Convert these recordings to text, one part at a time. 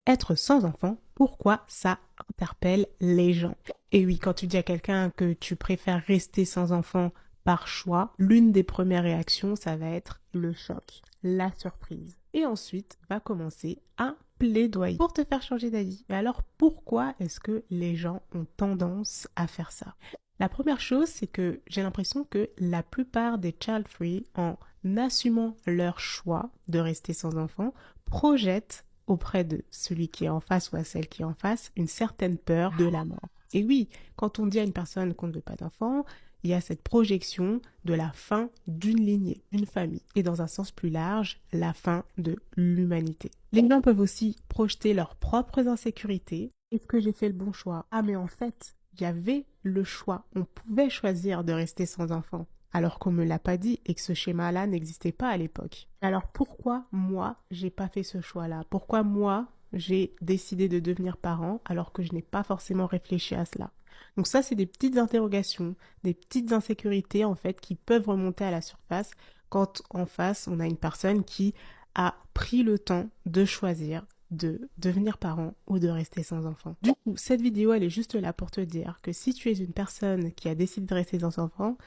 être sans enfant, pourquoi ça interpelle les gens. Et oui, quand tu dis à quelqu'un que tu préfères rester sans enfant par choix, l'une des premières réactions, ça va être le choc, la surprise. Et ensuite va commencer un plaidoyer pour te faire changer d'avis. Mais alors pourquoi est-ce que les gens ont tendance à faire ça? La première chose, c'est que j'ai l'impression que la plupart des child free, en assumant leur choix de rester sans enfant, projettent auprès de celui qui est en face ou à celle qui est en face une certaine peur de la mort. Et oui, quand on dit à une personne qu'on ne veut pas d'enfant, il y a cette projection de la fin d'une lignée, d'une famille, et dans un sens plus large, la fin de l'humanité. Les gens peuvent aussi projeter leurs propres insécurités. Est-ce que j'ai fait le bon choix? Ah mais en fait, il y avait le choix. On pouvait choisir de rester sans enfant, alors qu'on me l'a pas dit et que ce schéma-là n'existait pas à l'époque. Alors pourquoi moi, j'ai pas fait ce choix-là? Pourquoi moi, j'ai décidé de devenir parent alors que je n'ai pas forcément réfléchi à cela? Donc ça, c'est des petites interrogations, des petites insécurités en fait qui peuvent remonter à la surface quand en face, on a une personne qui a pris le temps de choisir de devenir parent ou de rester sans enfant. Du coup, cette vidéo, elle est juste là pour te dire que si tu es une personne qui a décidé de rester sans enfant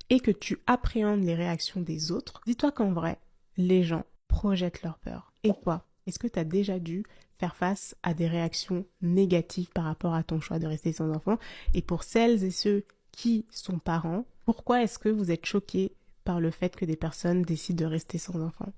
et que tu appréhendes les réactions des autres, dis-toi qu'en vrai, les gens projettent leur peur. Et toi, est-ce que tu as déjà dû faire face à des réactions négatives par rapport à ton choix de rester sans enfant? Et pour celles et ceux qui sont parents, pourquoi est-ce que vous êtes choqués par le fait que des personnes décident de rester sans enfant?